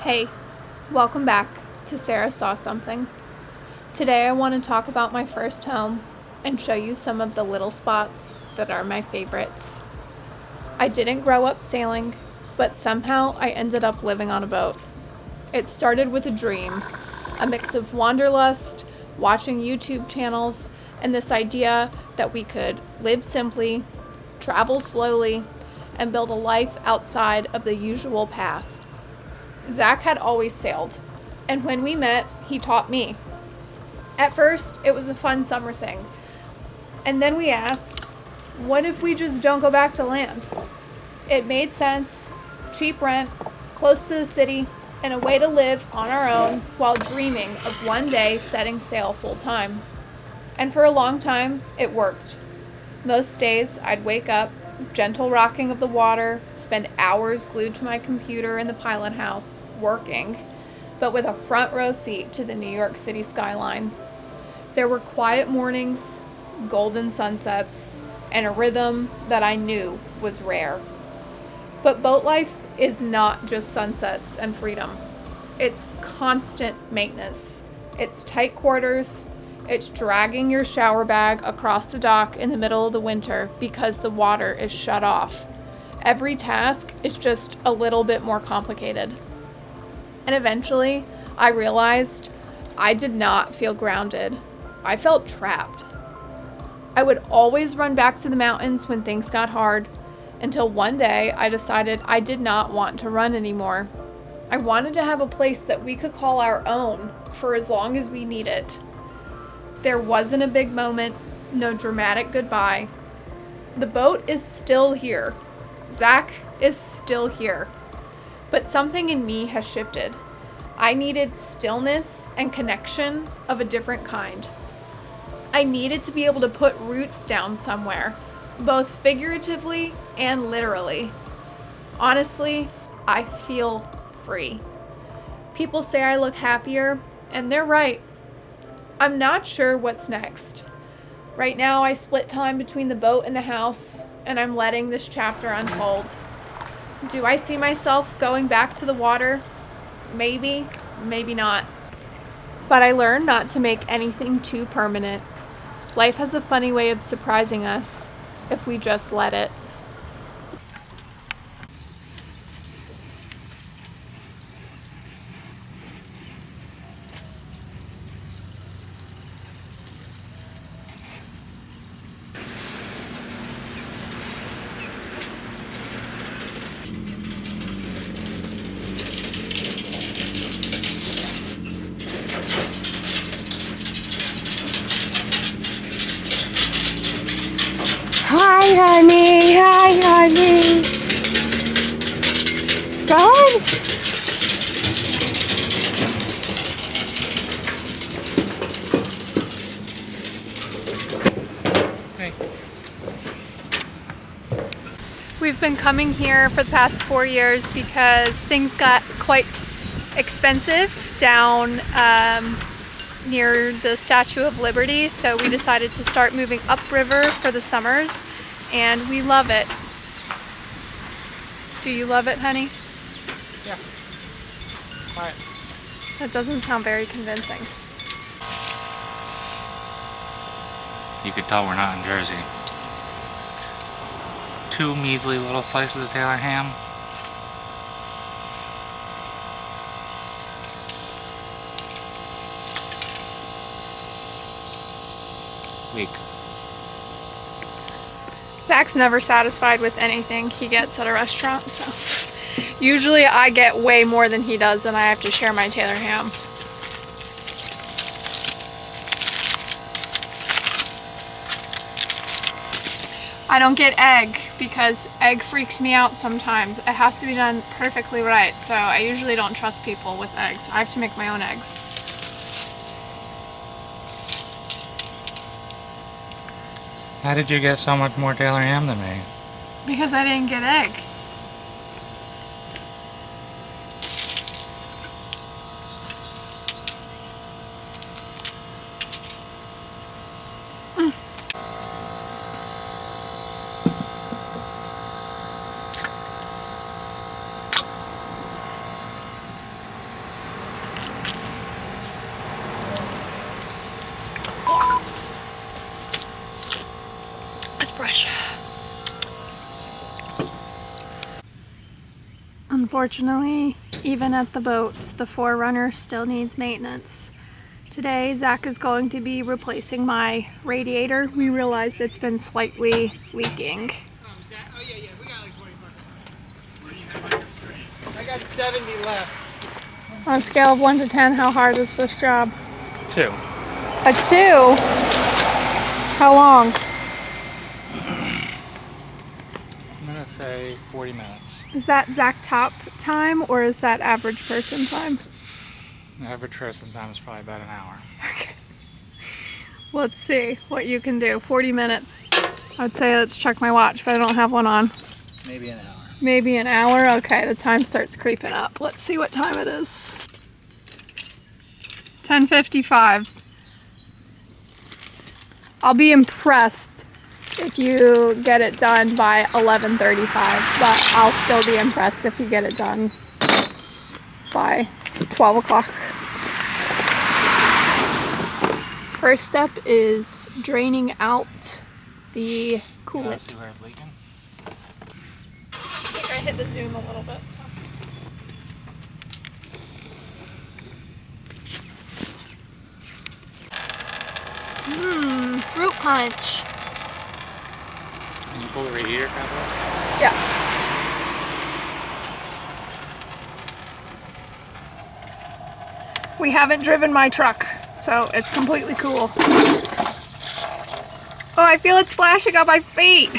Hey, welcome back to Sarah Saw Something. Today I want to talk about my first home and show you some of the little spots that are my favorites. I didn't grow up sailing, but somehow I ended up living on a boat. It started with a dream, a mix of wanderlust, watching YouTube channels, and this idea that we could live simply, travel slowly, and build a life outside of the usual path. Zach had always sailed, and when we met, he taught me. At first, it was a fun summer thing, and then we asked, what if we just don't go back to land? It made sense, cheap rent, close to the city, and a way to live on our own while dreaming of one day setting sail full time. And for a long time, it worked. Most days, I'd wake up, gentle rocking of the water, spend hours glued to my computer in the pilot house, working, but with a front row seat to the New York City skyline. There were quiet mornings, golden sunsets, and a rhythm that I knew was rare. But boat life is not just sunsets and freedom. It's constant maintenance. It's tight quarters. It's dragging your shower bag across the dock in the middle of the winter because the water is shut off. Every task is just a little bit more complicated. And eventually, I realized I did not feel grounded. I felt trapped. I would always run back to the mountains when things got hard, until one day I decided I did not want to run anymore. I wanted to have a place that we could call our own for as long as we need it. There wasn't a big moment, no dramatic goodbye. The boat is still here. Zach is still here. But something in me has shifted. I needed stillness and connection of a different kind. I needed to be able to put roots down somewhere, both figuratively and literally. Honestly, I feel free. People say I look happier, and they're right. I'm not sure what's next. Right now, I split time between the boat and the house, and I'm letting this chapter unfold. Do I see myself going back to the water? Maybe, maybe not. But I learned not to make anything too permanent. Life has a funny way of surprising us if we just let it. Hi, honey. Hi, honey. God. Hey. We've been coming here for the past 4 years because things got quite expensive down near the Statue of Liberty, so we decided to start moving upriver for the summers, and we love it. Do you love it, honey? Yeah. Alright. That doesn't sound very convincing. You could tell we're not in Jersey. 2 measly little slices of Taylor ham. Week. Zach's never satisfied with anything he gets at a restaurant, so usually I get way more than he does, and I have to share my Taylor ham. I don't get egg because egg freaks me out sometimes. It has to be done perfectly right, so I usually don't trust people with eggs. I have to make my own eggs. How did you get so much more Taylor ham than me? Because I didn't get egg. Unfortunately, even at the boat, the Forerunner still needs maintenance. Today, Zach is going to be replacing my radiator. We realized it's been slightly leaking. Oh, yeah, we got like 20 bucks. What do you have on your stream? I got 70 left. On a scale of 1 to 10, how hard is this job? 2. A 2? How long? I'm gonna say 40 minutes. Is that Zach top time or is that average person time? The average person time is probably about an hour. Okay. Let's see what you can do. 40 minutes. I'd say let's check my watch, but I don't have one on. Maybe an hour. Maybe an hour? Okay, the time starts creeping up. Let's see what time it is. 10:55. I'll be impressed if you get it done by 11:35, but I'll still be impressed if you get it done by 12 o'clock. First step is draining out the coolant. See where it's leaking? I think I hit the zoom a little bit. So. Fruit punch. Can you pull the radiator cap off? Yeah. We haven't driven my truck, so it's completely cool. Oh, I feel it splashing on my feet.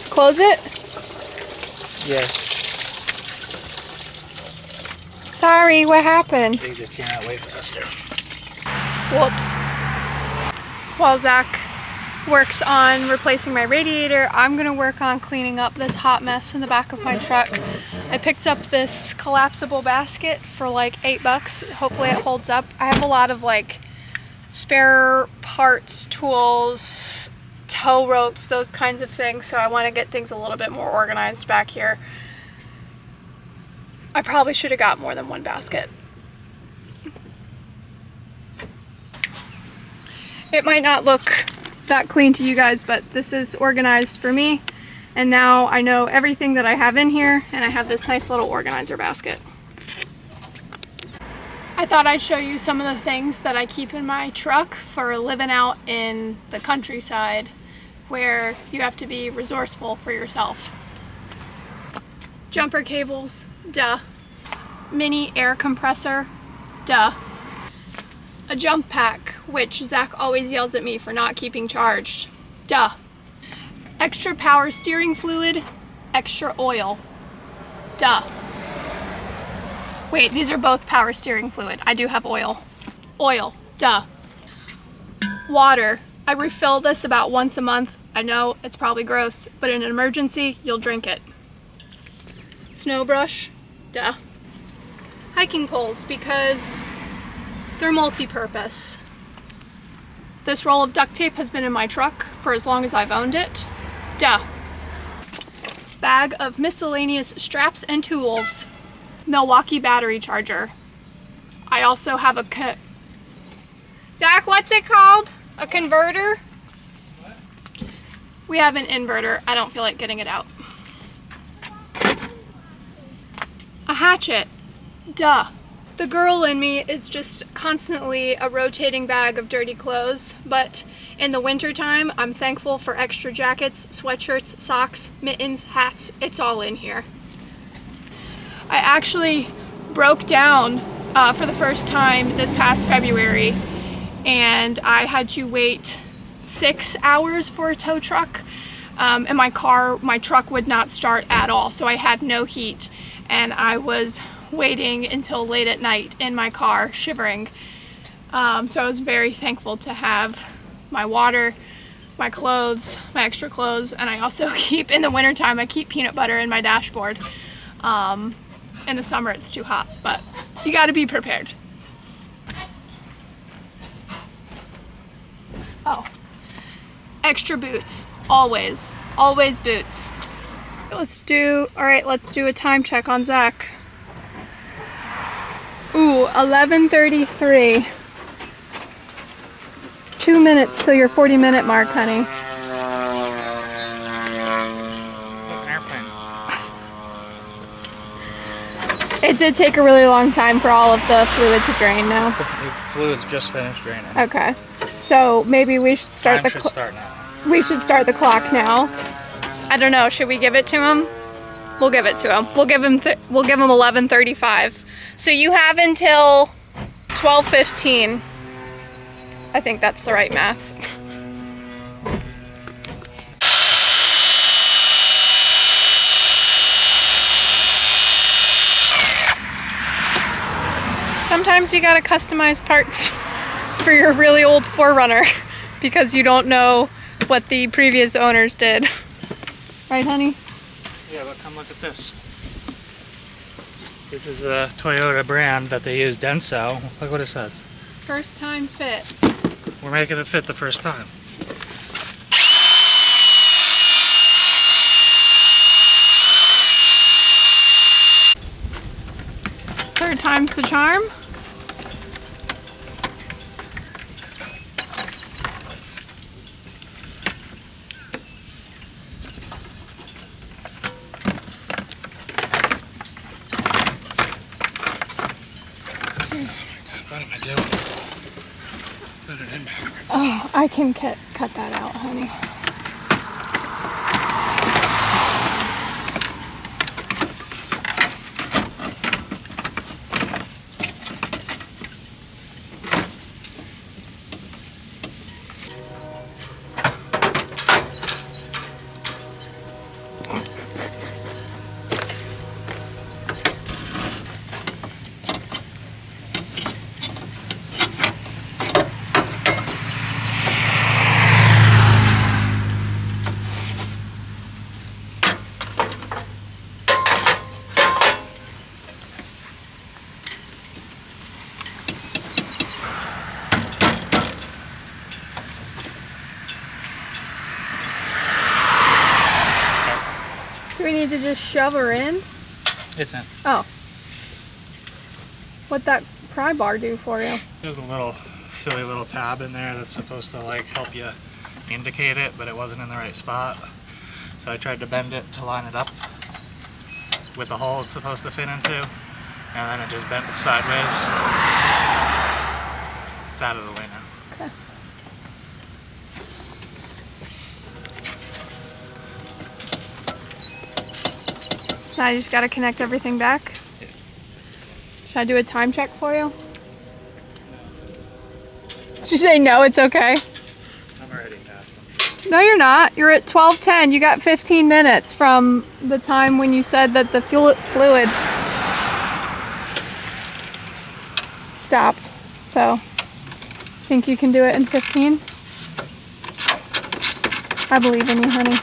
Close it? Yes. Sorry, what happened? They just cannot wait for us to. Whoops. While Zach works on replacing my radiator, I'm gonna work on cleaning up this hot mess in the back of my truck. I picked up this collapsible basket for like $8. Hopefully it holds up. I have a lot of like spare parts, tools, tow ropes, those kinds of things, so I want to get things a little bit more organized back here. I probably should have got more than one basket. It might not look that clean to you guys, but this is organized for me. And now I know everything that I have in here, and I have this nice little organizer basket. I thought I'd show you some of the things that I keep in my truck for living out in the countryside where you have to be resourceful for yourself. Jumper cables, duh. Mini air compressor, duh. A jump pack, which Zach always yells at me for not keeping charged, duh. Extra power steering fluid, extra oil, duh. Wait, these are both power steering fluid. I do have oil. Oil, duh. Water. I refill this about once a month. I know it's probably gross, but in an emergency, you'll drink it. Snow brush, duh. Hiking poles, because they're multi-purpose. This roll of duct tape has been in my truck for as long as I've owned it. Duh. Bag of miscellaneous straps and tools. Milwaukee battery charger. I also have a Zach, what's it called? A converter? What? We have an inverter. I don't feel like getting it out. A hatchet. Duh. The girl in me is just constantly a rotating bag of dirty clothes, but in the wintertime, I'm thankful for extra jackets, sweatshirts, socks, mittens, hats. It's all in here. I actually broke down for the first time this past February, and I had to wait 6 hours for a tow truck, and my truck would not start at all, so I had no heat, and I was waiting until late at night in my car, shivering. So I was very thankful to have my water, my clothes, my extra clothes, and I also keep, in the wintertime, I keep peanut butter in my dashboard. In the summer it's too hot, but you gotta be prepared. Oh, extra boots, always boots. Let's do a time check on Zach. Ooh, 11:33. 2 minutes till your 40-minute mark, honey. It did take a really long time for all of the fluid to drain now. The fluid's just finished draining. Okay. So maybe we should start Time should start now. We should start the clock now. I don't know, should we give it to him? We'll give it to him. We'll give him 11:35. So you have until 12:15. I think that's the right math. Sometimes you gotta customize parts for your really old 4Runner because you don't know what the previous owners did. Right, honey? Yeah, but come look at this. This is the Toyota brand that they use, Denso. Look what it says. First time fit. We're making it fit the first time. Third time's the charm. What am I doing? Put it in backwards. Oh, I can cut that out, honey. Do we need to just shove her in? It's in. Oh. What'd that pry bar do for you? There's a little silly little tab in there that's supposed to like help you indicate it, but it wasn't in the right spot. So I tried to bend it to line it up with the hole it's supposed to fit into, and then it just bent sideways. It's out of the way now. Okay. Now I just gotta connect everything back. Yeah. Should I do a time check for you? Did you say no, it's okay? I'm already past them. No, you're not. You're at 12:10. You got 15 minutes from the time when you said that the fluid stopped. So, think you can do it in 15? I believe in you, honey.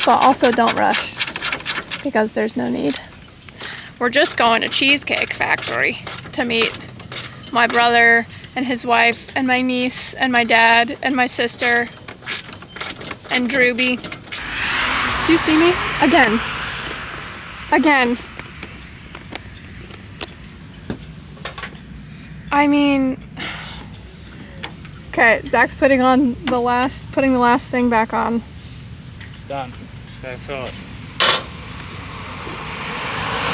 But also don't rush, because there's no need. We're just going to Cheesecake Factory to meet my brother and his wife and my niece and my dad and my sister and Drewby. Do you see me? Again. Again. I mean, okay, Zach's putting the last thing back on. It's done. Just gotta fill it.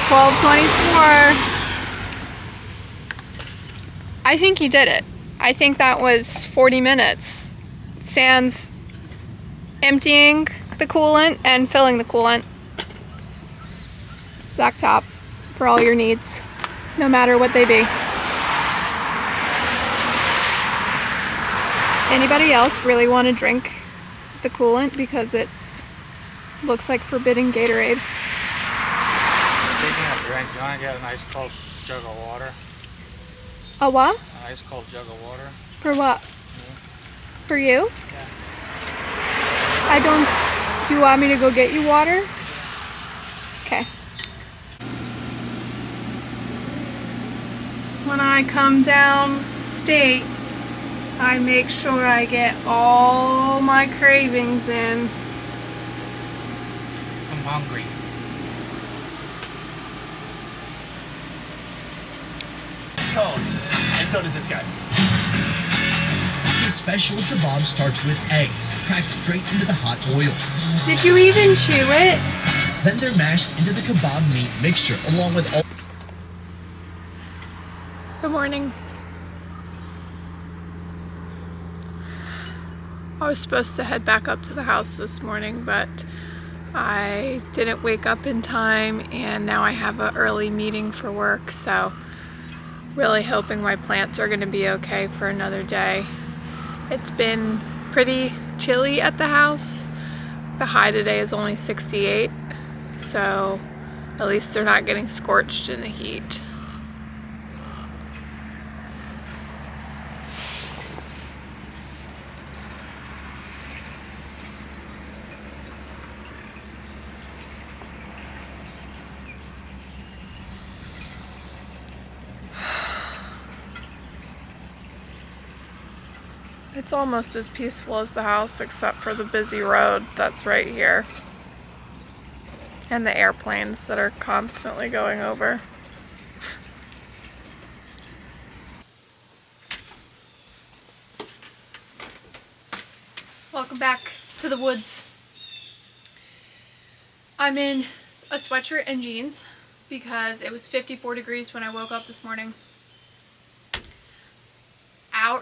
12:24. I think you did it. I think that was 40 minutes. Sans emptying the coolant and filling the coolant. Zach Top for all your needs, no matter what they be. Anybody else really want to drink the coolant because looks like forbidden Gatorade? Speaking of drink, do you want to get an ice cold jug of water? A what? An ice cold jug of water? For what? For you? Yeah. Do you want me to go get you water? Okay. When I come down state, I make sure I get all my cravings in. I'm hungry. Cold. And so does this guy. His special kebab starts with eggs, cracked straight into the hot oil. Did you even chew it? Then they're mashed into the kebab meat mixture along with all... Good morning. I was supposed to head back up to the house this morning, but I didn't wake up in time and now I have an early meeting for work, so really hoping my plants are going to be okay for another day. It's been pretty chilly at the house. The high today is only 68, so at least they're not getting scorched in the heat. It's almost as peaceful as the house except for the busy road that's right here and the airplanes that are constantly going over. Welcome back to the woods. I'm in a sweatshirt and jeans because it was 54 degrees when I woke up this morning.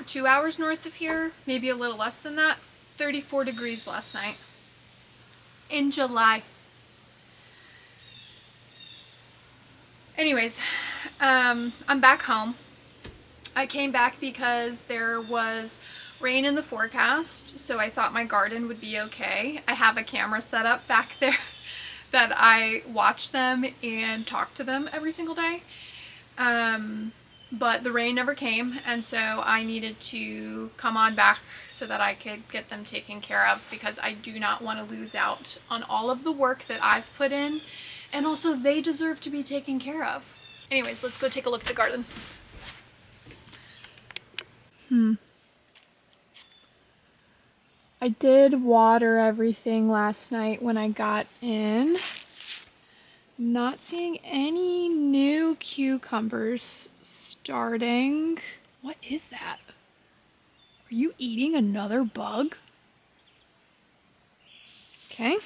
2 hours north of here, maybe a little less than that, 34 degrees last night in July. Anyways, I'm back home. I came back because there was rain in the forecast, so I thought my garden would be okay. I have a camera set up back there that I watch them and talk to them every single day. But the rain never came, and so I needed to come on back so that I could get them taken care of, because I do not want to lose out on all of the work that I've put in, and also they deserve to be taken care of. Anyways, let's go take a look at the garden. I did water everything last night when I got in. Not seeing any new cucumbers starting. What is that? Are you eating another bug? Okay.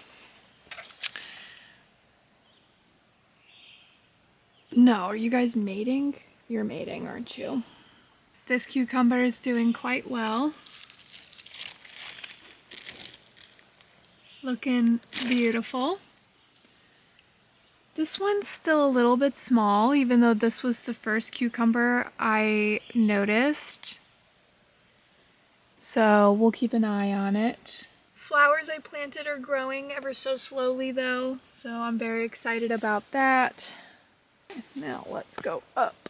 No, are you guys mating? You're mating, aren't you? This cucumber is doing quite well. Looking beautiful. This one's still a little bit small, even though this was the first cucumber I noticed. So we'll keep an eye on it. Flowers I planted are growing ever so slowly though, so I'm very excited about that. Now let's go up.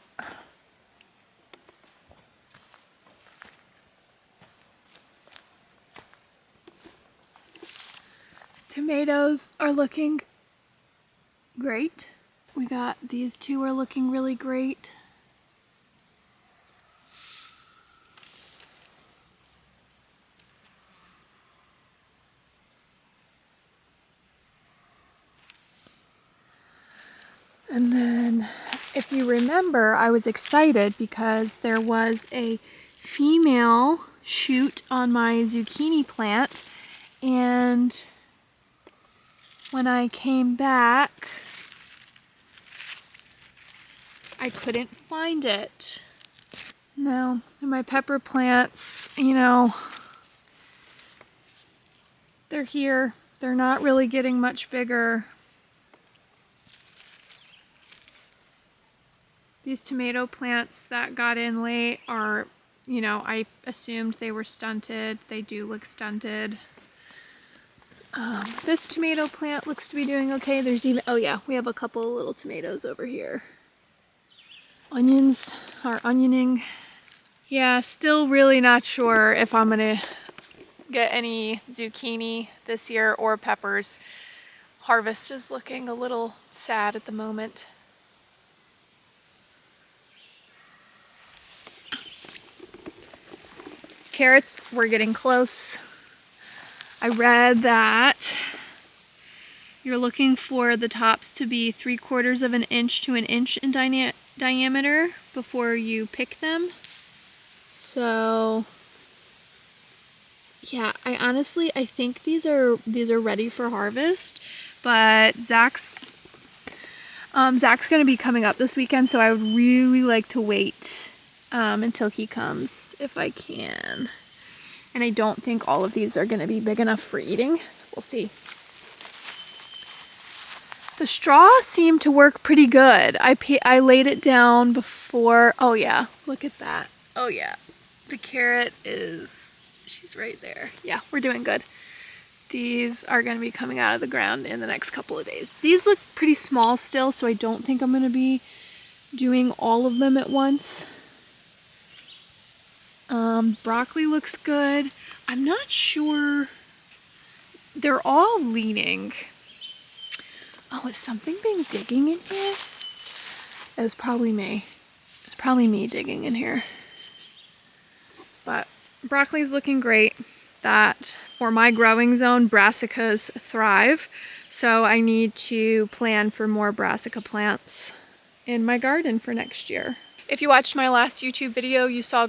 Tomatoes are looking great. We got these two are looking really great. And then, if you remember, I was excited because there was a female shoot on my zucchini plant, and when I came back, I couldn't find it. No, and my pepper plants, you know, they're here. They're not really getting much bigger. These tomato plants that got in late are, you know, I assumed they were stunted. They do look stunted. This tomato plant looks to be doing okay. There's even, oh yeah, we have a couple of little tomatoes over here. Onions are onioning. Yeah, still really not sure if I'm gonna get any zucchini this year or peppers. Harvest is looking a little sad at the moment. Carrots, we're getting close. I read that you're looking for the tops to be 3/4 of an inch to an inch in diameter before you pick them. So yeah, I think these are ready for harvest, but Zach's gonna be coming up this weekend, so I would really like to wait until he comes if I can. And I don't think all of these are going to be big enough for eating. So we'll see. The straw seemed to work pretty good. I laid it down before. Oh yeah, look at that. Oh yeah, the carrot she's right there. Yeah, we're doing good. These are going to be coming out of the ground in the next couple of days. These look pretty small still, so I don't think I'm going to be doing all of them at once. Broccoli looks good. I'm not sure. They're all leaning. Oh, is something being digging in here? It was probably me. It's probably me digging in here. But broccoli's looking great. That for my growing zone, brassicas thrive. So I need to plan for more brassica plants in my garden for next year. If you watched my last YouTube video, you saw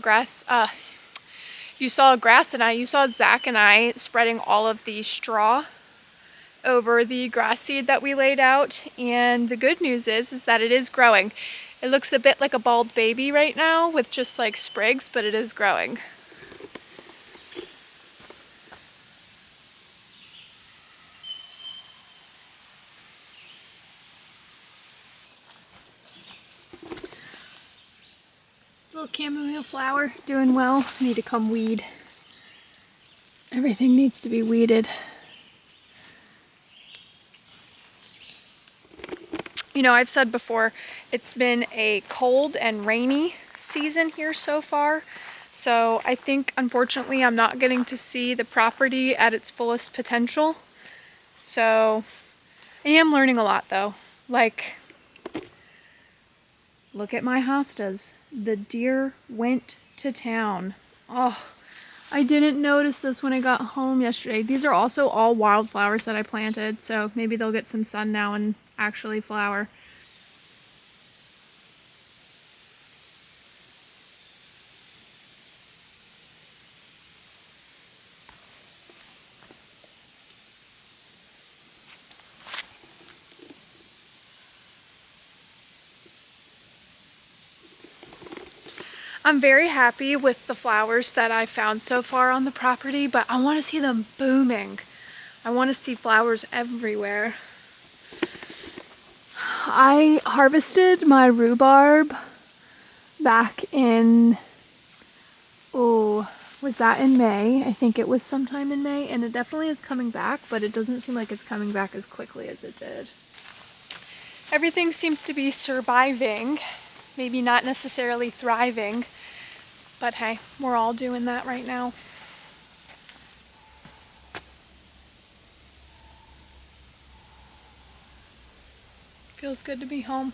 Zach and I spreading all of the straw over the grass seed that we laid out, and the good news is that it is growing. It looks a bit like a bald baby right now with just like sprigs, but it is growing. Little chamomile flower doing well. I need to come weed. Everything needs to be weeded. You know, I've said before, it's been a cold and rainy season here so far. So I think, unfortunately, I'm not getting to see the property at its fullest potential. So I am learning a lot though. Like, look at my hostas. The deer went to town. Oh, I didn't notice this when I got home yesterday. These are also all wildflowers that I planted, so maybe they'll get some sun now and actually flower. I'm very happy with the flowers that I found so far on the property, but I want to see them booming. I want to see flowers everywhere. I harvested my rhubarb back in, was that in May? I think it was sometime in May, and it definitely is coming back, but it doesn't seem like it's coming back as quickly as it did. Everything seems to be surviving. Maybe not necessarily thriving, but hey, we're all doing that right now. Feels good to be home.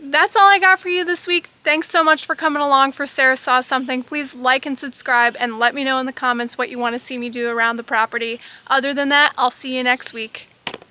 That's all I got for you this week. Thanks so much for coming along for Sarah Saw Something. Please like and subscribe and let me know in the comments what you want to see me do around the property. Other than that, I'll see you next week.